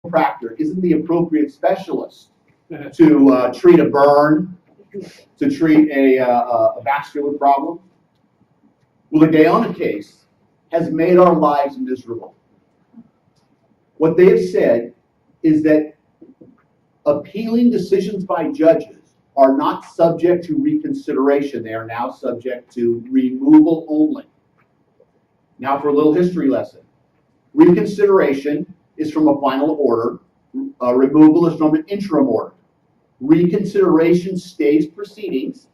chiropractor isn't the appropriate specialist to treat a burn, to treat a vascular problem. Well, the Gaona case has made our lives miserable. What they have said is that appealing decisions by judges are not subject to reconsideration. They are now subject to removal only. Now for a little history lesson. Reconsideration is from a final order. Removal is from an interim order. Reconsideration stays proceedings.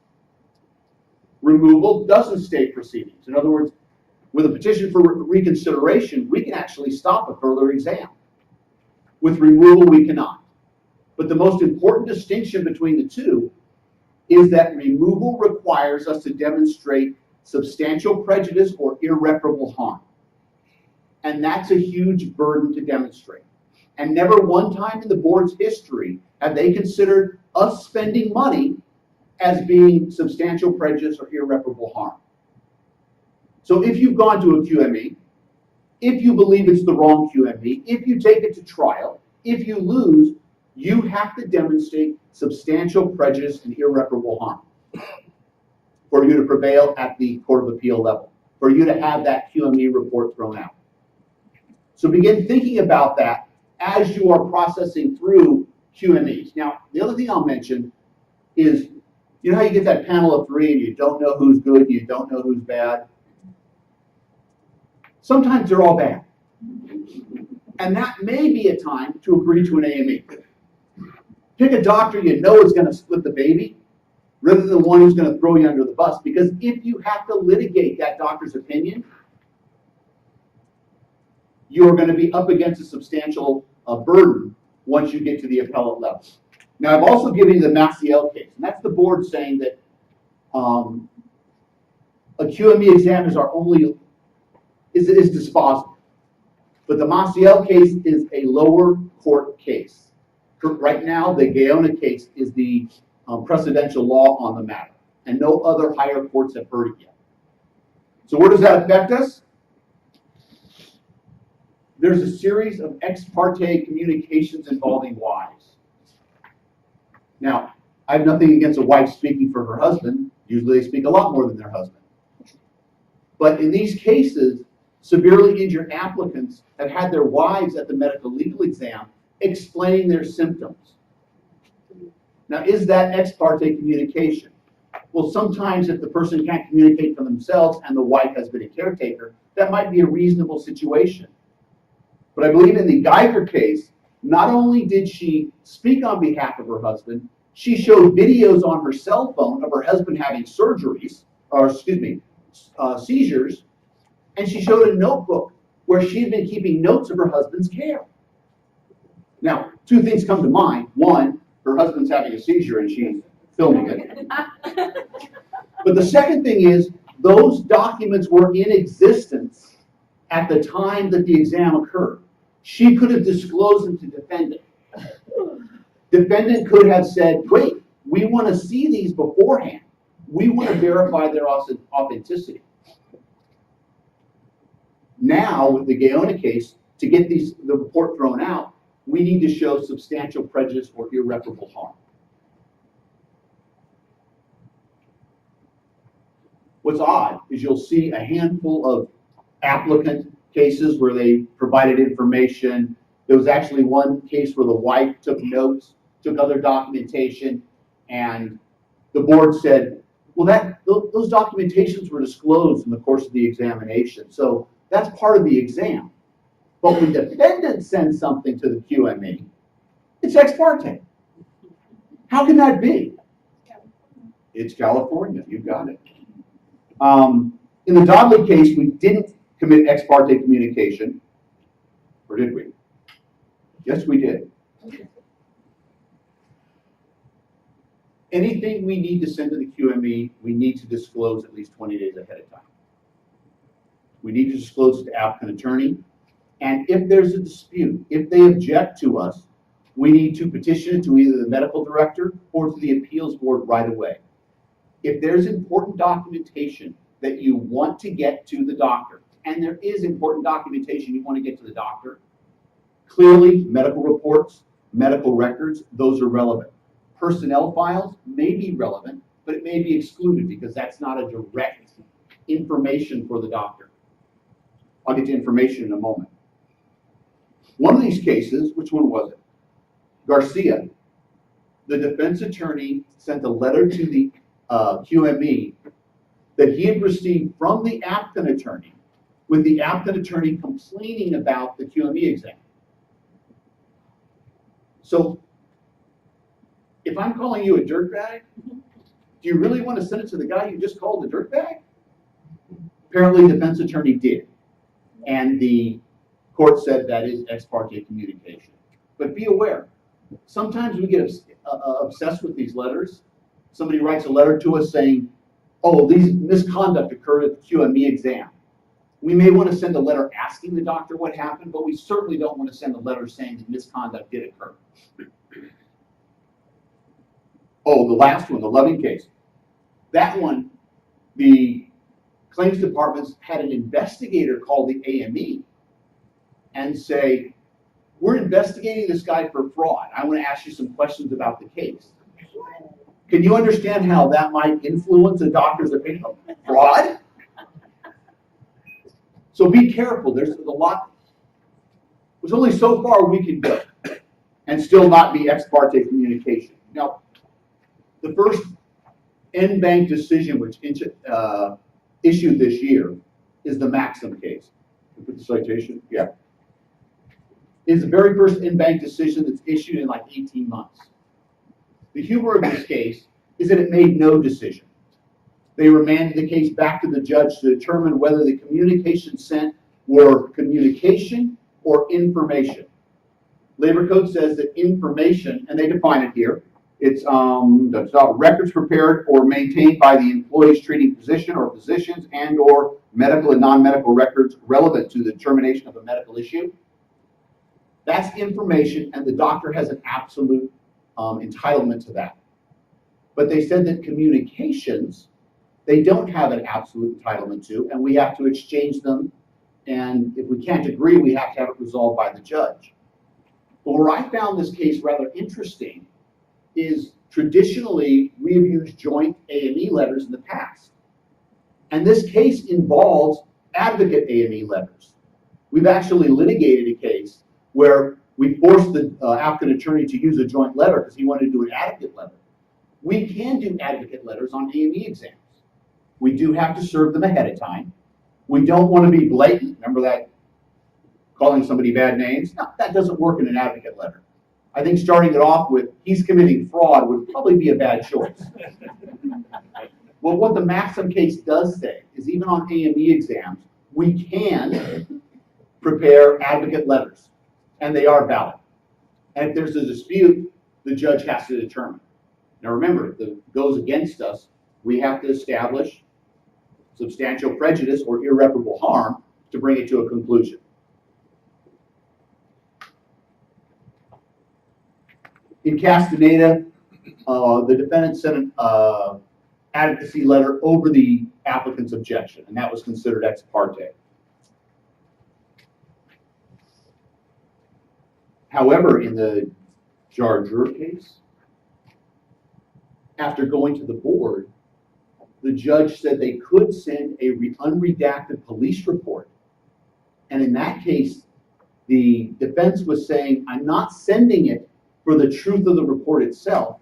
Removal doesn't stay proceedings. In other words, with a petition for reconsideration, we can actually stop a further exam. With removal, we cannot. But the most important distinction between the two is that removal requires us to demonstrate substantial prejudice or irreparable harm. And that's a huge burden to demonstrate. And never one time in the board's history have they considered us spending money as being substantial prejudice or irreparable harm. So if you've gone to a QME, if you believe it's the wrong QME, if you take it to trial, if you lose, you have to demonstrate substantial prejudice and irreparable harm for you to prevail at the Court of Appeal level, for you to have that QME report thrown out. So begin thinking about that as you are processing through QMEs. Now, the other thing I'll mention is, you know how you get that panel of three and you don't know who's good and you don't know who's bad? Sometimes they're all bad. And that may be a time to agree to an AME. Pick a doctor you know is going to split the baby rather than one who's going to throw you under the bus, because if you have to litigate that doctor's opinion, you're going to be up against a substantial burden once you get to the appellate level. Now, I've also given you the Maciel case, and that's the board saying that a QME exam is is dispositive. But the Maciel case is a lower court case. Right now, the Gaona case is the precedential law on the matter, and no other higher courts have heard it yet. So where does that affect us? There's a series of ex parte communications involving wives. Now, I have nothing against a wife speaking for her husband. Usually they speak a lot more than their husband. But in these cases, severely injured applicants have had their wives at the medical legal exam explaining their symptoms. Now, is that ex parte communication? Well, sometimes if the person can't communicate for themselves and the wife has been a caretaker, that might be a reasonable situation. But I believe in the Geiger case, not only did she speak on behalf of her husband, she showed videos on her cell phone of her husband having seizures, and she showed a notebook where she had been keeping notes of her husband's care. Now, two things come to mind. One, her husband's having a seizure and she's filming it. But the second thing is, those documents were in existence at the time that the exam occurred. She could have disclosed them to defendant. Defendant could have said, wait, we want to see these beforehand. We want to verify their authenticity. Now, with the Gaona case, to get the report thrown out, we need to show substantial prejudice or irreparable harm. What's odd is you'll see a handful of applicant cases where they provided information. There was actually one case where the wife took notes, took other documentation, and the board said, well, those documentations were disclosed in the course of the examination, so that's part of the exam. But when the defendant sends something to the QME, it's ex parte. How can that be? It's California, you've got it. In the Dodley case, we didn't commit ex parte communication, or did we? Yes, we did. Anything we need to send to the QME, we need to disclose at least 20 days ahead of time. We need to disclose it to applicant attorney. And if there's a dispute, if they object to us, we need to petition it to either the medical director or to the appeals board right away. If there's important documentation that you want to get to the doctor, and there is important documentation you want to get to the doctor, Clearly, medical reports, medical records, those are relevant. Personnel files may be relevant, but it may be excluded because that's not a direct information for the doctor. I'll get to information in a moment. One of these cases, which one was it? Garcia. The defense attorney sent a letter to the QME that he had received from the applicant attorney, with the applicant attorney complaining about the QME exam. So, if I'm calling you a dirtbag, do you really want to send it to the guy you just called a dirtbag? Apparently, the defense attorney did. And the court said that is ex parte communication. But be aware, sometimes we get obsessed with these letters. Somebody writes a letter to us saying, oh, these misconduct occurred at the QME exam. We may want to send a letter asking the doctor what happened, but we certainly don't want to send a letter saying that misconduct did occur. Oh, the last one, the Loving case. That one, the claims departments had an investigator call the AME and say, we're investigating this guy for fraud. I want to ask you some questions about the case. Can you understand how that might influence a doctor's opinion of fraud? So be careful. There's a lot. There's only so far we can go and still not be ex parte communication. Now, the first en banc decision which issued this year is the Maxim case. Put the citation? Yeah. It's the very first en banc decision that's issued in like 18 months. The humor of this case is that it made no decision. They remanded the case back to the judge to determine whether the communication sent were communication or information. Labor Code says that information, and they define it here, it's records prepared or maintained by the employee's treating physician or physicians and or medical and non-medical records relevant to the determination of a medical issue. That's information, and the doctor has an absolute entitlement to that. But they said that communications, they don't have an absolute entitlement to, and we have to exchange them, and if we can't agree, we have to have it resolved by the judge. But where I found this case rather interesting is traditionally we have used joint AME letters in the past. And this case involves advocate AME letters. We've actually litigated a case where we forced the applicant attorney to use a joint letter because he wanted to do an advocate letter. We can do advocate letters on AME exams. We do have to serve them ahead of time. We don't want to be blatant. Remember that calling somebody bad names? No, that doesn't work in an advocate letter. I think starting it off with he's committing fraud would probably be a bad choice. Well, what the Maxim case does say is even on AME exams, we can prepare advocate letters, and they are valid. And if there's a dispute, the judge has to determine. Now remember, if it goes against us, we have to establish substantial prejudice or irreparable harm to bring it to a conclusion. In Castaneda, the defendant sent an advocacy letter over the applicant's objection, and that was considered ex parte. However, in the Jar-Jur case, after going to the board, the judge said they could send a unredacted police report. And in that case, the defense was saying, I'm not sending it for the truth of the report itself.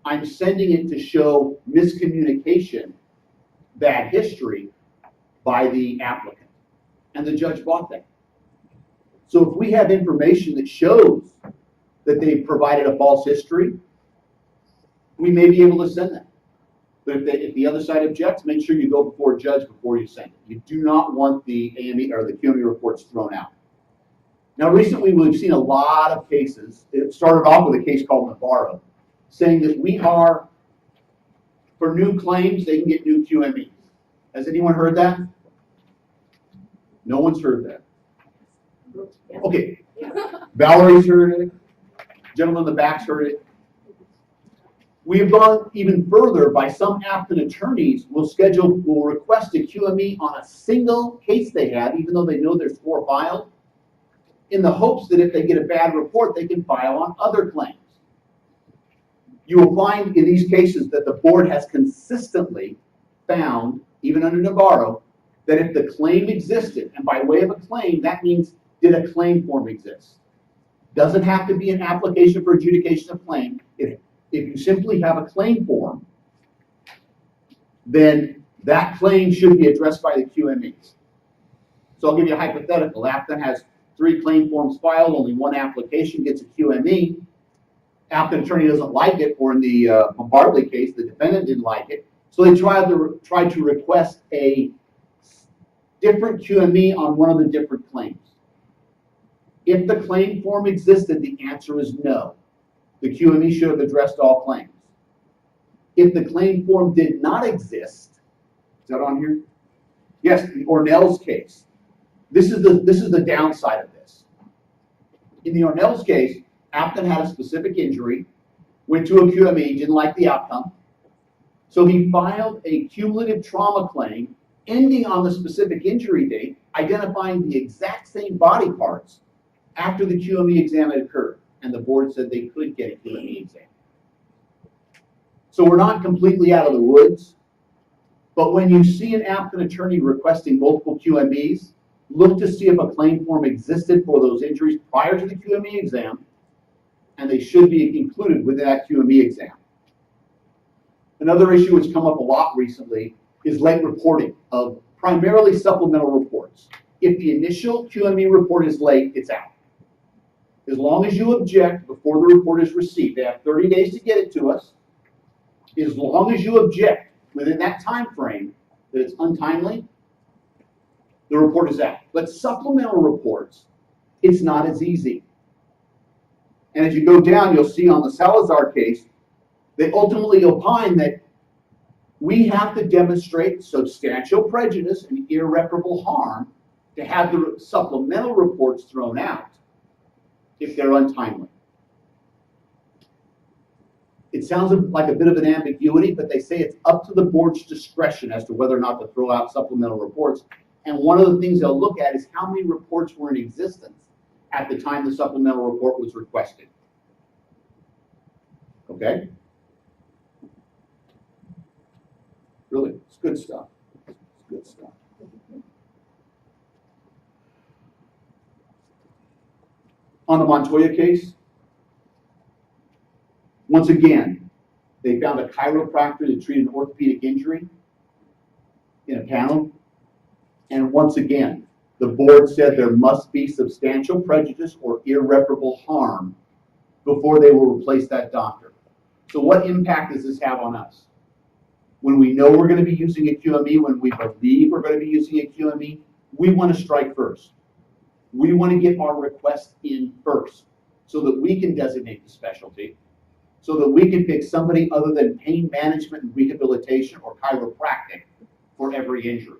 I'm sending it to show miscommunication, bad history by the applicant. And the judge bought that. So if we have information that shows that they provided a false history, we may be able to send that. But if the other side objects, make sure you go before a judge before you send it. You do not want the AME or the QME reports thrown out. Now, recently we've seen a lot of cases. It started off with a case called Navarro, saying that we are, for new claims, they can get new QMEs. Has anyone heard that? No one's heard that. Okay. Valerie's heard it. Gentleman in the back's heard it. We have gone even further by some applicant attorneys will request a QME on a single case they have, even though they know there's 4 filed. in the hopes that if they get a bad report, they can file on other claims. You will find in these cases that the board has consistently found, even under Navarro, that if the claim existed, and by way of a claim, that means did a claim form exist? Doesn't have to be an application for adjudication of claim. If you simply have a claim form, then that claim should be addressed by the QMEs. So I'll give you a hypothetical. Applicant has 3 claim forms filed, only 1 application gets a QME. Applicant attorney doesn't like it, or in the Bartley case, the defendant didn't like it. So they tried to request a different QME on one of the different claims. If the claim form existed, the answer is no. The QME should have addressed all claims. If the claim form did not exist, is that on here? Yes, the Ornell's case. This is the downside of this. In the Ornell's case, applicant had a specific injury, went to a QME, didn't like the outcome, so he filed a cumulative trauma claim ending on the specific injury date, identifying the exact same body parts after the QME exam had occurred, and the board said they could get a QME exam. So we're not completely out of the woods, but when you see an applicant attorney requesting multiple QMEs, look to see if a claim form existed for those injuries prior to the QME exam, and they should be included within that QME exam. Another issue that's come up a lot recently is late reporting of primarily supplemental reports. If the initial QME report is late, it's out. As long as you object before the report is received, they have 30 days to get it to us. As long as you object within that time frame that it's untimely, the report is out. But supplemental reports, it's not as easy. And as you go down, you'll see on the Salazar case, they ultimately opine that we have to demonstrate substantial prejudice and irreparable harm to have the supplemental reports thrown out if they're untimely. It sounds like a bit of an ambiguity, but they say it's up to the board's discretion as to whether or not to throw out supplemental reports. And one of the things they'll look at is how many reports were in existence at the time the supplemental report was requested. Okay? Really, it's good stuff. It's good stuff. On the Montoya case, once again, they found a chiropractor to treat an orthopedic injury in a panel. And once again, the board said there must be substantial prejudice or irreparable harm before they will replace that doctor. So what impact does this have on us? When we know we're going to be using a QME, when we believe we're going to be using a QME, we want to strike first. We want to get our request in first so that we can designate the specialty, so that we can pick somebody other than pain management and rehabilitation or chiropractic for every injury.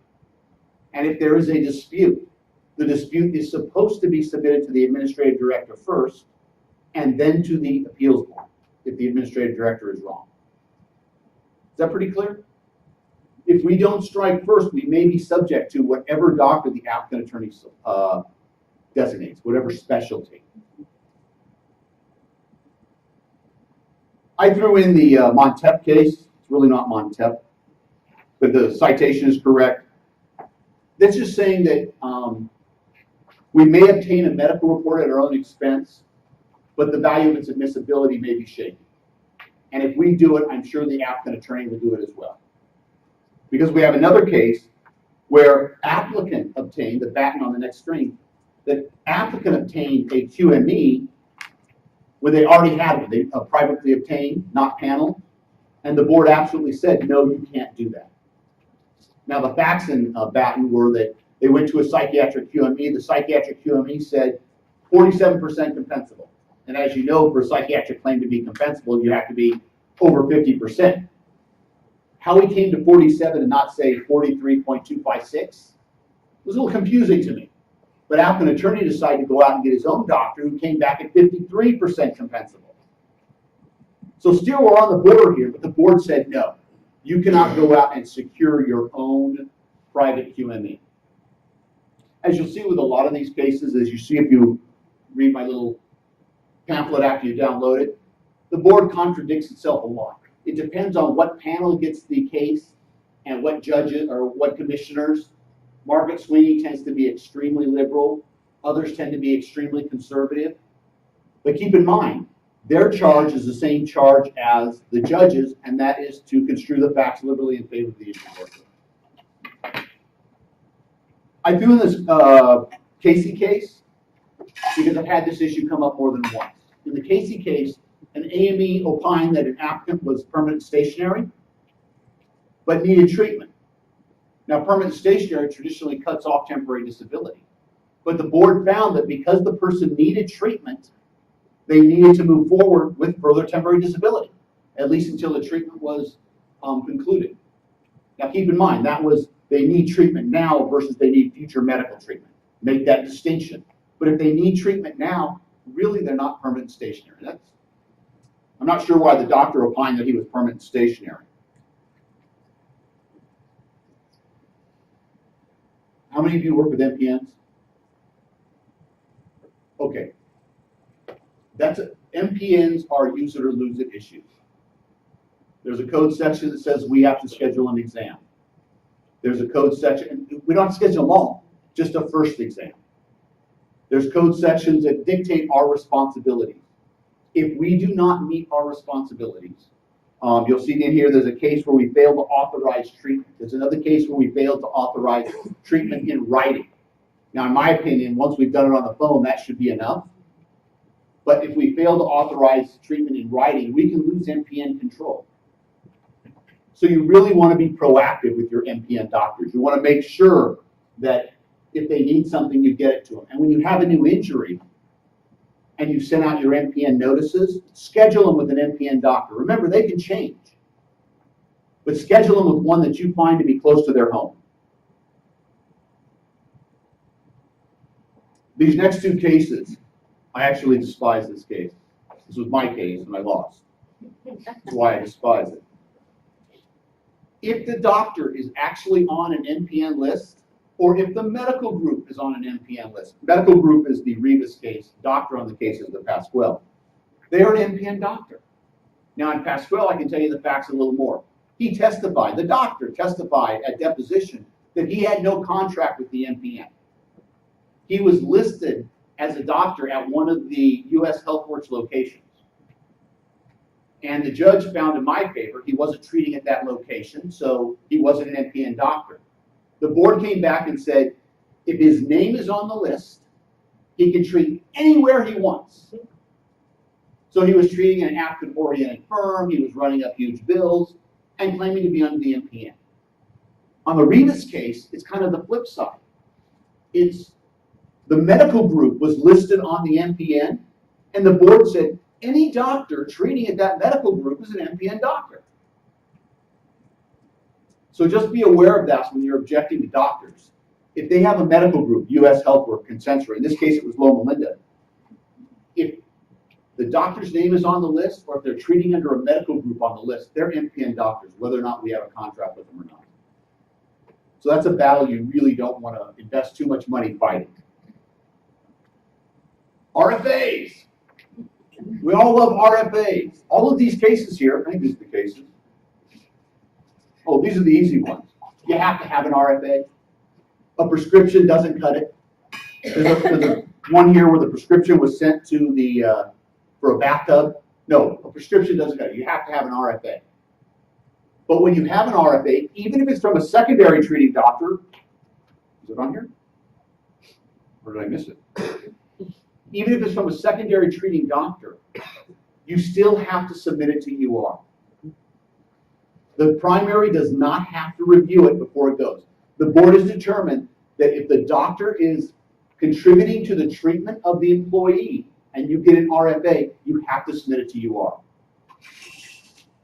And if there is a dispute, the dispute is supposed to be submitted to the administrative director first and then to the appeals board if the administrative director is wrong. Is that pretty clear? If we don't strike first, we may be subject to whatever doctor the applicant attorney designates, whatever specialty. I threw in the Montep case. It's really not Montep, but the citation is correct. That's just saying that we may obtain a medical report at our own expense, but the value of its admissibility may be shaky. And if we do it, I'm sure the applicant attorney will do it as well. Because we have another case where applicant obtained, the batten on the next screen, the applicant obtained a QME where they already had it. They privately obtained, not panel, and the board absolutely said, no, you can't do that. Now the facts in Batten were that they went to a psychiatric QME. The psychiatric QME said 47% compensable. And as you know, for a psychiatric claim to be compensable, you have to be over 50%. How he came to 47 and not say 43.256 was a little confusing to me. But applicant attorney decided to go out and get his own doctor who came back at 53% compensable. So still we're on the border here, but the board said no. You cannot go out and secure your own private QME. As you'll see with a lot of these cases, as you see if you read my little pamphlet after you download it. The board contradicts itself a lot. It depends on what panel gets the case and what judges or what commissioners. Margaret Sweeney tends to be extremely liberal. Others tend to be extremely conservative. But keep in mind, their charge is the same charge as the judges, and that is to construe the facts liberally in favor of the issue worker. I threw in this Casey case because I've had this issue come up more than once. In the Casey case, an AME opined that an applicant was permanent stationary, but needed treatment. Now, permanent stationary traditionally cuts off temporary disability. But the board found that because the person needed treatment, they needed to move forward with further temporary disability, at least until the treatment was concluded. Now, keep in mind, that was they need treatment now versus they need future medical treatment. Make that distinction. But if they need treatment now, really they're not permanent stationary. I'm not sure why the doctor opined that he was permanent stationary. How many of you work with MPNs? Okay. MPNs are use it or lose it issues. There's a code section that says we have to schedule an exam. There's a code section, and we don't have to schedule them all, just a first exam. There's code sections that dictate our responsibilities. If we do not meet our responsibilities, you'll see in here there's a case where we failed to authorize treatment. There's another case where we failed to authorize treatment in writing. Now, in my opinion, once we've done it on the phone, that should be enough. But if we fail to authorize treatment in writing, we can lose MPN control. So you really want to be proactive with your MPN doctors. You want to make sure that if they need something, you get it to them. And when you have a new injury and you send out your MPN notices, schedule them with an MPN doctor. Remember, they can change. But schedule them with one that you find to be close to their home. These next two cases, I actually despise this case. This was my case and I lost. That's why I despise it. If the doctor is actually on an NPN list, or if the medical group is on an NPN list, medical group is the Rivas case, doctor on the case is the Pasquale. They are an NPN doctor. Now in Pasquale, I can tell you the facts a little more. He testified, the doctor testified at deposition that he had no contract with the NPN. He was listed as a doctor at one of the U.S. HealthWorks locations. And the judge found in my favor he wasn't treating at that location, so he wasn't an NPN doctor. The board came back and said, if his name is on the list, he can treat anywhere he wants. So he was treating an applicant-oriented firm, he was running up huge bills, and claiming to be under the NPN. On the Rivas case, it's kind of the flip side. It's the medical group was listed on the NPN, and the board said, any doctor treating at that medical group is an NPN doctor. So just be aware of that when you're objecting to doctors. If they have a medical group, U.S. HealthWorks, Concentra, in this case it was Loma Linda, if the doctor's name is on the list, or if they're treating under a medical group on the list, they're NPN doctors, whether or not we have a contract with them or not. So that's a battle you really don't want to invest too much money fighting. RFAs. We all love RFAs. All of these cases here, I think these are the cases. Oh, these are the easy ones. You have to have an RFA. A prescription doesn't cut it. There's one here where the prescription was sent to the for a bathtub. No, a prescription doesn't cut it. You have to have an RFA. But when you have an RFA, even if it's from a secondary treating doctor, is it on here? Or did I miss it? Even if it's from a secondary treating doctor, you still have to submit it to UR. The primary does not have to review it before it goes. The board has determined that if the doctor is contributing to the treatment of the employee and you get an RFA, you have to submit it to UR.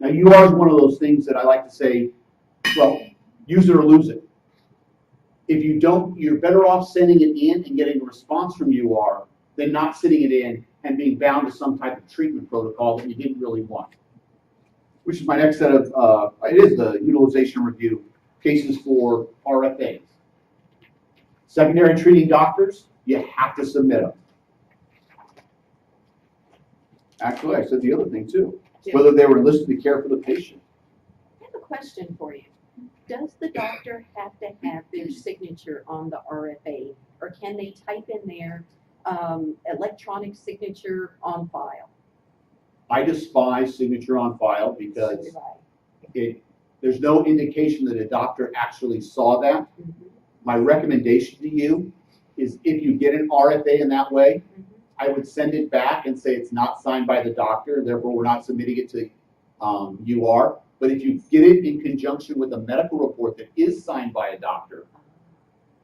Now, UR is one of those things that I like to say, well, use it or lose it. If you don't, you're better off sending it in and getting a response from UR than not sitting it in and being bound to some type of treatment protocol that you didn't really want. Which is my next set of, it is the utilization review, cases for RFAs. Secondary treating doctors, you have to submit them. Actually, I said the other thing too, Yeah. whether they were enlisted to care for the patient. I have a question for you. Does the doctor have to have their signature on the RFA, or can they type in their electronic signature on file? I despise signature on file So because do I. there's no indication that a doctor actually saw that. Mhm. My recommendation to you is if you get an RFA in that way, Mhm. I would send it back and say it's not signed by the doctor, therefore we're not submitting it to UR. But if you get it in conjunction with a medical report that is signed by a doctor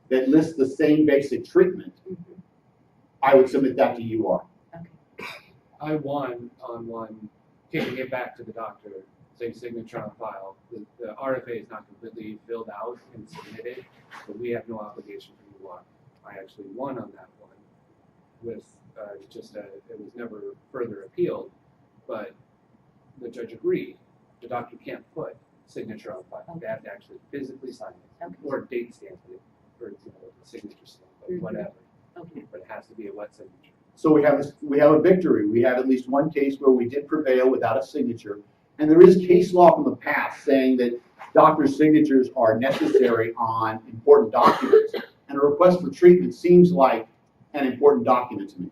that lists the same basic treatment, Mhm. I would submit that to UR. Okay. I won on one, kicking it back to the doctor, saying signature on file. The RFA is not completely filled out and submitted, but we have no obligation for UR. I actually won on that one with it was never further appealed, but the judge agreed. The doctor can't put signature on file. They have to actually physically sign it, Okay. or date stamp it, or the signature stamp, or Mhm. whatever. Okay. But it has to be a wet signature. So we have a victory. We have at least one case where we did prevail without a signature. And there is case law from the past saying that doctors' signatures are necessary on important documents. And a request for treatment seems like an important document to me.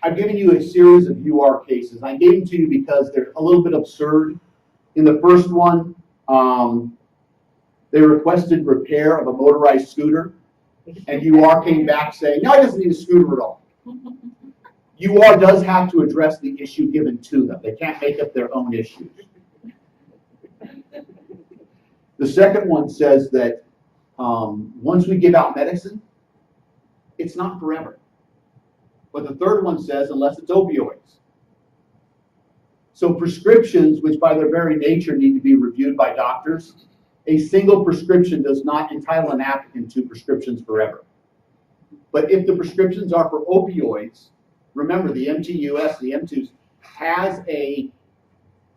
I've given you a series of UR cases. I gave them to you because they're a little bit absurd. In the first one, they requested repair of a motorized scooter, and UR came back saying, no, he doesn't need a scooter at all. UR does have to address the issue given to them. They can't make up their own issues. The second one says that once we give out medicine, it's not forever. But the third one says, unless it's opioids. So prescriptions, which by their very nature need to be reviewed by doctors, a single prescription does not entitle an applicant to prescriptions forever. But if the prescriptions are for opioids, remember the MTUS, the M2s, has a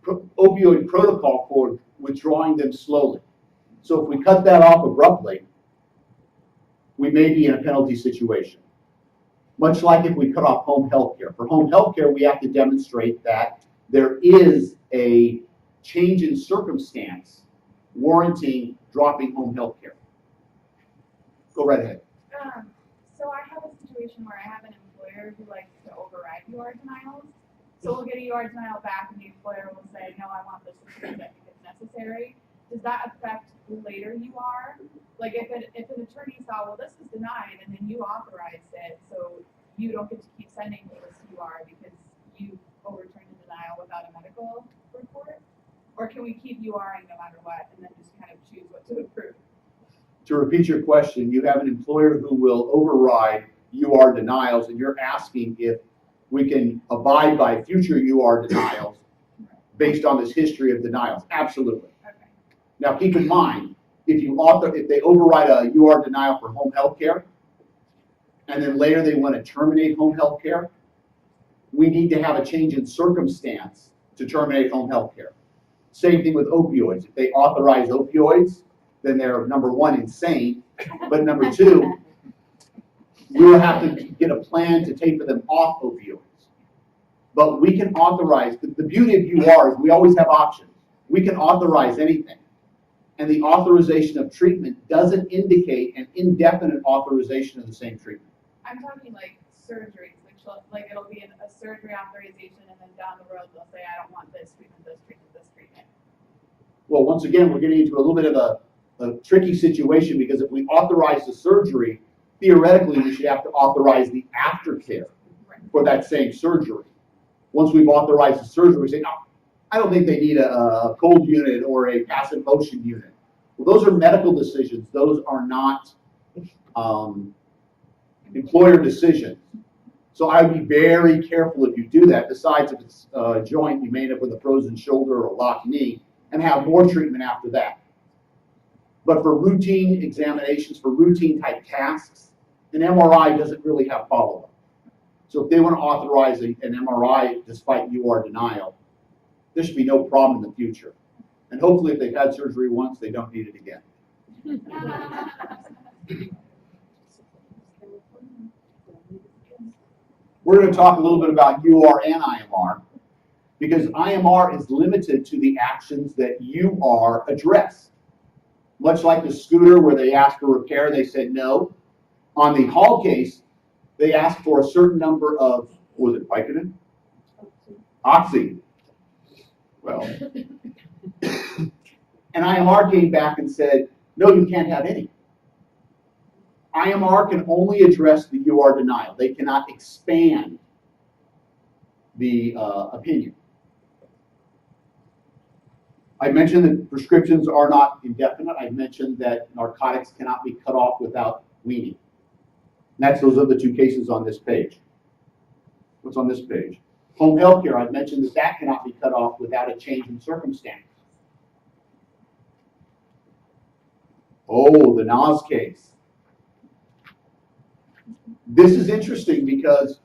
opioid protocol for withdrawing them slowly. So if we cut that off abruptly, we may be in a penalty situation. Much like if we cut off home health care. For home health care, we have to demonstrate that there is a change in circumstance warranting dropping home health care. Go right ahead. So I have a situation where I have an employer who likes to override UR denials. So we'll get a UR denial back and the employer will say, no, I want this approved, I think it's necessary. Does that affect later UR? Like if an attorney saw, well, this is denied and then you authorized it, so you don't get to keep sending me this UR because you overturned the denial without a medical report? Or can we keep URing no matter what and then just kind of choose what to approve? To repeat your question, you have an employer who will override UR denials, and you're asking if we can abide by future UR denials based on this history of denials. Absolutely. Okay. Now, keep in mind, if they override a UR denial for home health care, and then later they want to terminate home health care, we need to have a change in circumstance to terminate home health care. Same thing with opioids. If they authorize opioids, then they're, number one, insane, but number two, we will have to get a plan to taper them off opioids. But we can authorize, the beauty of UR is we always have options. We can authorize anything. And the authorization of treatment doesn't indicate an indefinite authorization of the same treatment. I'm talking like surgeries, like it'll be a surgery authorization and then down the road they'll say, I don't want this treatment, this treatment, this treatment. Well, once again, we're getting into a little bit of a tricky situation because if we authorize the surgery, theoretically we should have to authorize the aftercare for that same surgery. Once we've authorized the surgery, we say, no, I don't think they need a cold unit or a passive motion unit. Well, those are medical decisions. Those are not employer decisions. So I would be very careful if you do that. Besides, if it's a joint, you may end up with a frozen shoulder or a locked knee and have more treatment after that. But for routine examinations, for routine type tasks, an MRI doesn't really have follow-up. So if they want to authorize an MRI despite UR denial, there should be no problem in the future. And hopefully if they've had surgery once, they don't need it again. We're going to talk a little bit about UR and IMR, because IMR is limited to the actions that UR address. Much like the scooter where they asked for repair, they said no. On the Hall case, they asked for a certain number of, what was it, Vicodin? Oxy. Well, and IMR came back and said, no, you can't have any. IMR can only address the UR denial. They cannot expand the opinion. I mentioned that prescriptions are not indefinite. I mentioned that narcotics cannot be cut off without weaning. And those are the two cases on this page. What's on this page? Home health care, I've mentioned that that cannot be cut off without a change in circumstance. Oh, the Nas case. This is interesting because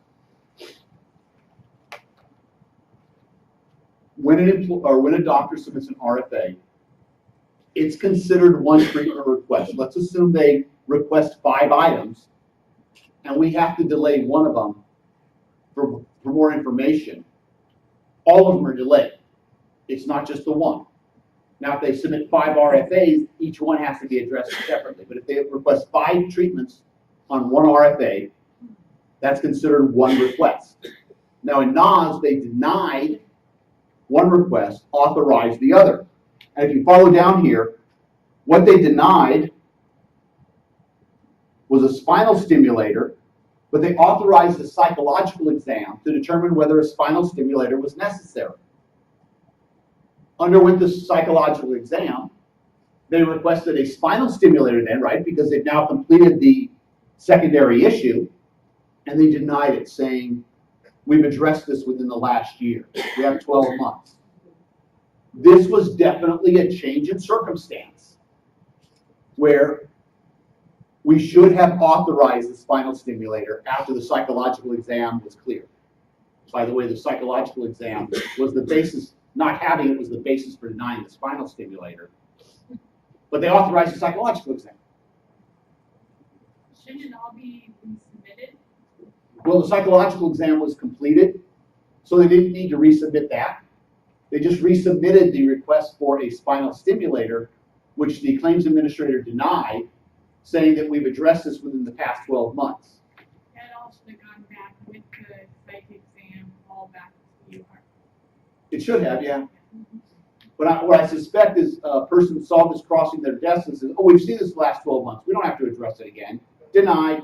when a doctor submits an RFA, it's considered one treatment request. Let's assume they request 5 items, and we have to delay one of them for more information. All of them are delayed. It's not just the one. Now, if they submit 5 RFAs, each one has to be addressed separately. But if they request 5 treatments on one RFA, that's considered one request. Now, in NAS, they denied one request, authorized the other. And if you follow down here, what they denied was a spinal stimulator, but they authorized a psychological exam to determine whether a spinal stimulator was necessary. Underwent the psychological exam. They requested a spinal stimulator then, right, because they've now completed the secondary issue, and they denied it, saying, we've addressed this within the last year. We have 12 months. This was definitely a change in circumstance where we should have authorized the spinal stimulator after the psychological exam was clear. By the way, the psychological exam was the basis, not having it was the basis for denying the spinal stimulator. But they authorized the psychological exam. Shouldn't it all be resubmitted? Well, the psychological exam was completed, so they didn't need to resubmit that. They just resubmitted the request for a spinal stimulator, which the claims administrator denied, saying that we've addressed this within the past 12 months. That all should have gone back with the psych exam, all back to UR. It should have, yeah. But what I suspect is a person saw this crossing their desk and says, oh, we've seen this the last 12 months. We don't have to address it again. Denied.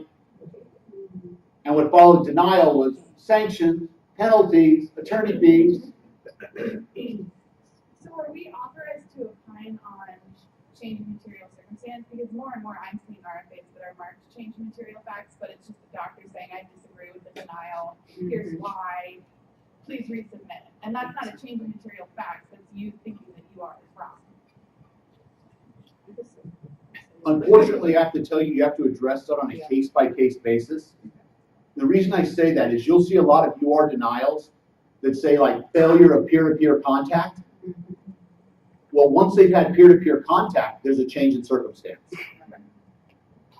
And what followed denial was sanctions, penalties, attorney fees. So are we authorized to opine on change in material circumstance? Because more and more I'm seeing RFAs that are marked change in material facts, but it's just the doctor saying, I disagree with the denial. Here's why. Please resubmit. And that's not a change in material facts. That's you thinking that you are wrong. Unfortunately, I have to tell you, you have to address that on a case-by-case basis. The reason I say that is you'll see a lot of UR denials that say like failure of peer-to-peer contact. Well, once they've had peer-to-peer contact, there's a change in circumstance.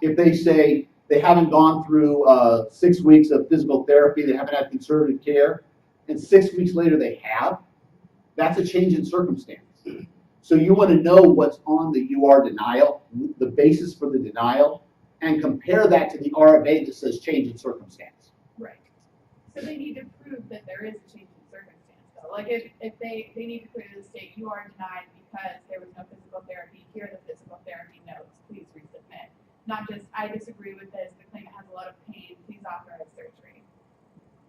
If they say they haven't gone through 6 weeks of physical therapy, they haven't had conservative care, and 6 weeks later they have, that's a change in circumstance. So you want to know what's on the UR denial, the basis for the denial, and compare that to the RFA that says change in circumstance. Right. So they need to prove that there is a change in circumstance, though. Like if they need to clearly state you are denied because there was no physical therapy, here are the physical therapy notes, please resubmit. Not just, I disagree with this, the claimant has a lot of pain, please authorize surgery.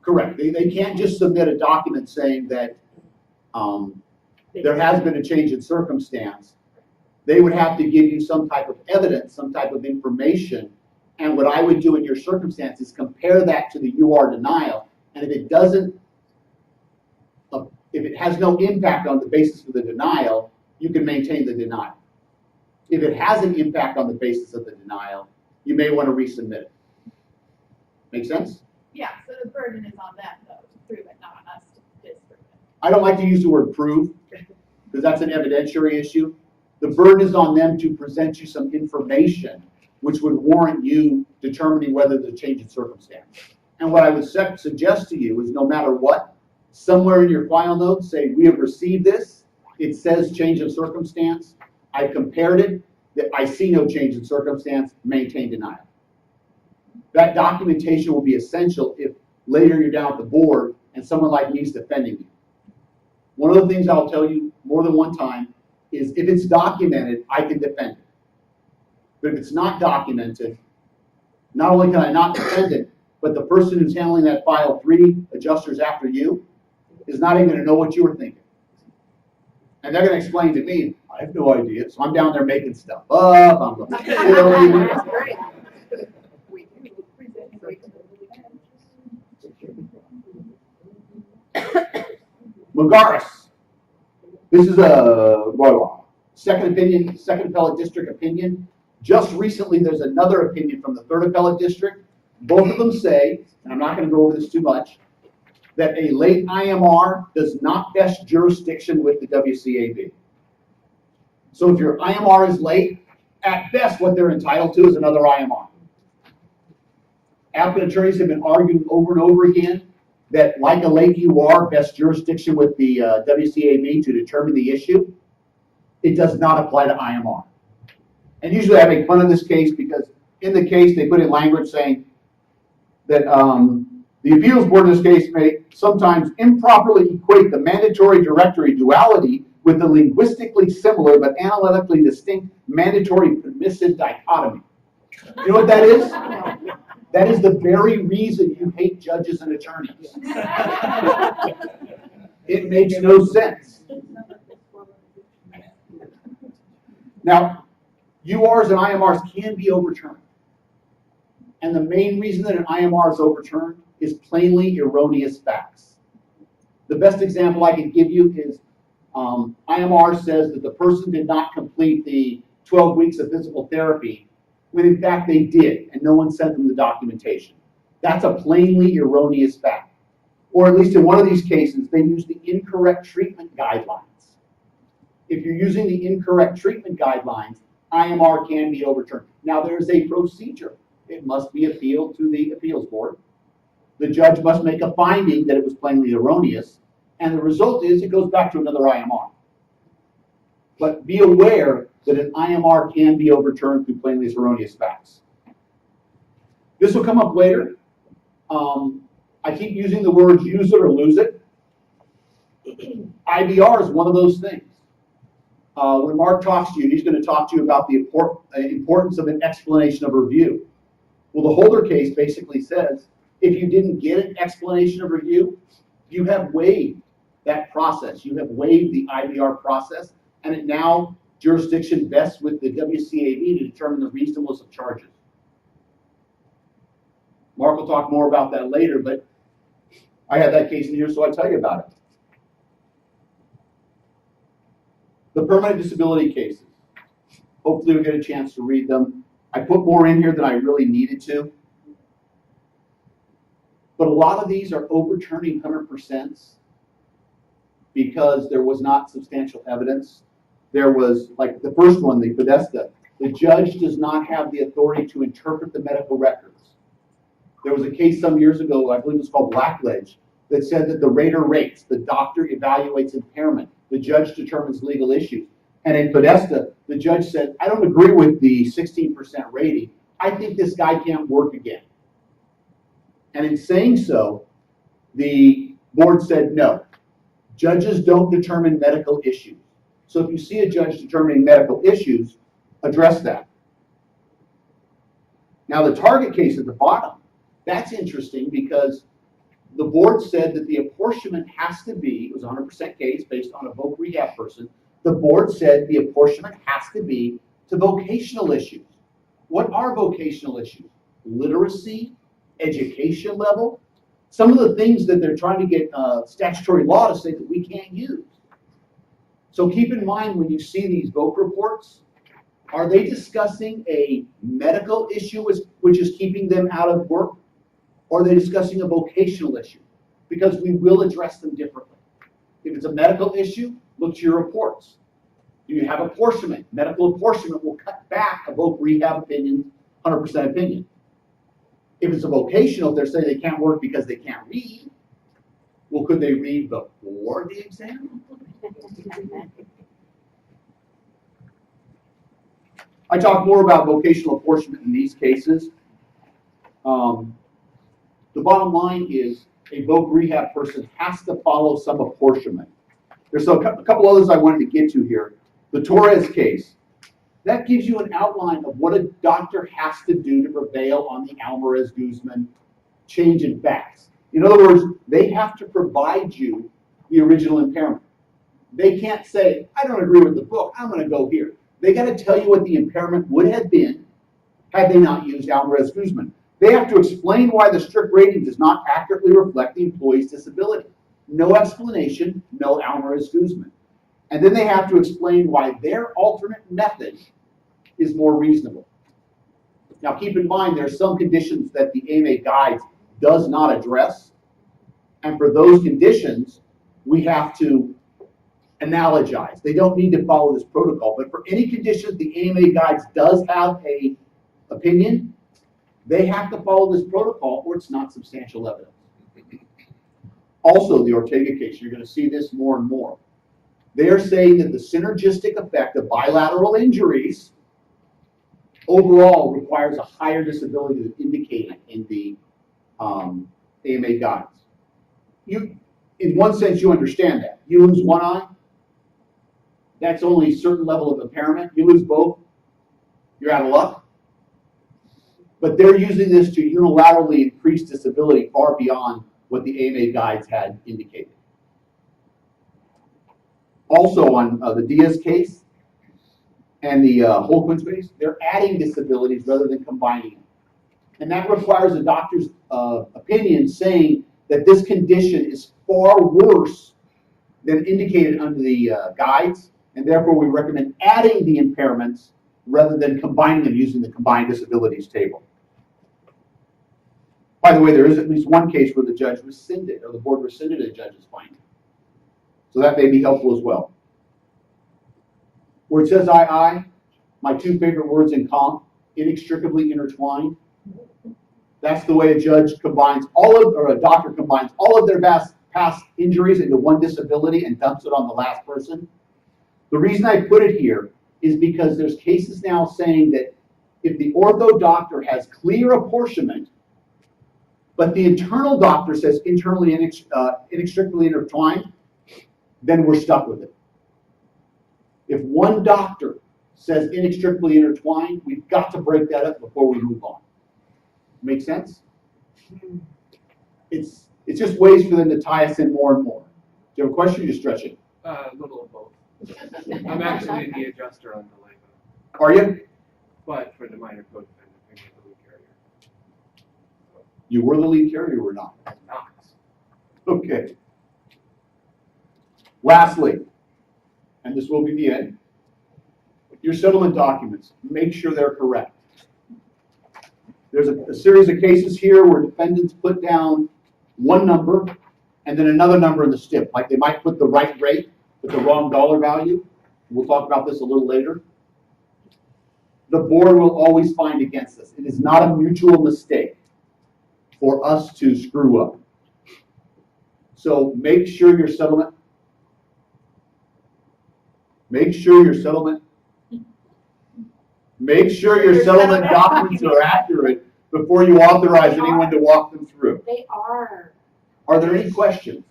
Correct. They can't just submit a document saying that there has been a change in circumstance. They would have to give you some type of evidence, some type of information. And what I would do in your circumstance is compare that to the UR denial. And if it doesn't, if it has no impact on the basis of the denial, you can maintain the denial. If it has an impact on the basis of the denial, you may want to resubmit it. Make sense? Yeah, so the burden is on them, though, to prove it, not on us to disprove it. I don't like to use the word prove because that's an evidentiary issue. The burden is on them to present you some information which would warrant you determining whether there's a change in circumstance. And what I would suggest to you is no matter what, somewhere in your file notes say, we have received this. It says change of circumstance. I compared it. That I see no change in circumstance. Maintain denial. That documentation will be essential if later you're down at the board and someone like me is defending you. One of the things I'll tell you more than one time is if it's documented, I can defend it. But if it's not documented, not only can I not defend it, but the person who's handling that file 3 adjusters after you is not even going to know what you were thinking. And they're going to explain to me, I have no idea. So I'm down there making stuff up. I'm looking silly. Regardless, this is a second opinion, second appellate district opinion. Just recently, there's another opinion from the third appellate district. Both of them say, and I'm not going to go over this too much, that a late IMR does not vest jurisdiction with the WCAB. So if your IMR is late, at best what they're entitled to is another IMR. Appellate attorneys have been arguing over and over again that like a late UR vests jurisdiction with the WCAB to determine the issue. It does not apply to IMR. And usually I make fun of this case because in the case they put in language saying that the appeals board in this case may sometimes improperly equate the mandatory directory duality with the linguistically similar but analytically distinct mandatory permissive dichotomy. You know what that is? That is the very reason you hate judges and attorneys. It makes no sense. Now, URs and IMRs can be overturned. And the main reason that an IMR is overturned is plainly erroneous facts. The best example I can give you is IMR says that the person did not complete the 12 weeks of physical therapy when in fact they did, and no one sent them the documentation. That's a plainly erroneous fact. Or at least in one of these cases, they used the incorrect treatment guidelines. If you're using the incorrect treatment guidelines, IMR can be overturned. Now there's a procedure. It must be appealed to the appeals board. The judge must make a finding that it was plainly erroneous, and the result is it goes back to another IMR. But be aware that an IMR can be overturned through plainly erroneous facts. This will come up later. I keep using the words use it or lose it. IBR is one of those things. When Mark talks to you, he's going to talk to you about the importance of an explanation of review. Well, the Holder case basically says, if you didn't get an explanation of review, you have waived that process. You have waived the IBR process, and it now jurisdiction vests with the WCAB to determine the reasonableness of charges. Mark will talk more about that later, but I had that case in here, so I tell you about it. The permanent disability cases. Hopefully we'll get a chance to read them. I put more in here than I really needed to. But a lot of these are overturning 100% because there was not substantial evidence. There was, like the first one, the Podesta. The judge does not have the authority to interpret the medical records. There was a case some years ago, I believe it was called Blackledge, that said that the rater rates, the doctor evaluates impairment, the judge determines legal issues. And in Podesta, the judge said, I don't agree with the 16% rating. I think this guy can't work again. And in saying so, the board said no. Judges don't determine medical issues. So if you see a judge determining medical issues, address that. Now the Target case at the bottom, that's interesting because the board said that the apportionment has to be, it was a 100% case based on a voc rehab person. The board said the apportionment has to be to vocational issues. What are vocational issues? Literacy, education level, some of the things that they're trying to get statutory law to say that we can't use. So keep in mind when you see these voc reports, are they discussing a medical issue which is keeping them out of work? Or are they discussing a vocational issue? Because we will address them differently. If it's a medical issue, look to your reports. Do you have apportionment? Medical apportionment will cut back a voc rehab opinion, 100% opinion. If it's a vocational, they're saying they can't work because they can't read. Well, could they read before the exam? I talk more about vocational apportionment in these cases. The bottom line is a voc rehab person has to follow some apportionment. There's a couple others I wanted to get to here. The Torres case, that gives you an outline of what a doctor has to do to prevail on the Alvarez-Guzman change in facts. In other words, they have to provide you the original impairment. They can't say, I don't agree with the book, I'm going to go here. They got to tell you what the impairment would have been had they not used Alvarez-Guzman. They have to explain why the strict rating does not accurately reflect the employee's disability. No explanation, no Alvarez-Guzman. And then they have to explain why their alternate method is more reasonable. Now keep in mind, there are some conditions that the AMA guides does not address. And for those conditions, we have to analogize. They don't need to follow this protocol, but for any conditions the AMA guides does have a opinion, they have to follow this protocol or it's not substantial evidence. Also, the Ortega case, you're going to see this more and more. They are saying that the synergistic effect of bilateral injuries overall requires a higher disability than indicated in the AMA guides. In one sense, you understand that. You lose one eye, that's only a certain level of impairment. You lose both, you're out of luck. But they're using this to unilaterally increase disability far beyond what the AMA guides had indicated. Also on the Diaz case and the Holquist case, they're adding disabilities rather than combining them. And that requires a doctor's opinion saying that this condition is far worse than indicated under the guides, and therefore we recommend adding the impairments rather than combining them using the combined disabilities table. By the way, there is at least one case where the judge rescinded, or the board rescinded a judge's finding. So that may be helpful as well. Where it says I, my two favorite words in comp, inextricably intertwined. That's the way a judge combines or a doctor combines all of their past injuries into one disability and dumps it on the last person. The reason I put it here is because there's cases now saying that if the ortho doctor has clear apportionment, but the internal doctor says internally inextricably intertwined, then we're stuck with it. If one doctor says inextricably intertwined, we've got to break that up before we move on. Make sense? It's just ways for them to tie us in more and more. Do you have a question or you're stretching? A little of both. I'm actually the adjuster on the LABA, Are you? but for the minor codependent, I'm the lead carrier. You were the lead carrier, you were not. I'm not. Okay. Lastly, and this will be the end, your settlement documents, make sure they're correct. There's a series of cases here where defendants put down one number and then another number in the stip, like they might put the right rate with the wrong dollar value. We'll talk about this a little later. The board will always find against us. It is not a mutual mistake for us to screw up. So make sure your settlement documents are accurate before you authorize anyone to walk them through. They are. Are there any questions?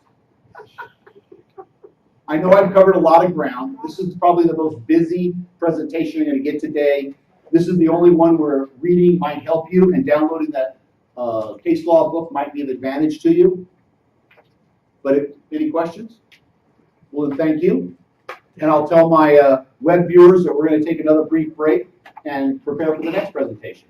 I know I've covered a lot of ground. This is probably the most busy presentation you're going to get today. This is the only one where reading might help you, and downloading that case law book might be an advantage to you. But any questions? Well, then thank you. And I'll tell my web viewers that we're going to take another brief break and prepare for the next presentation.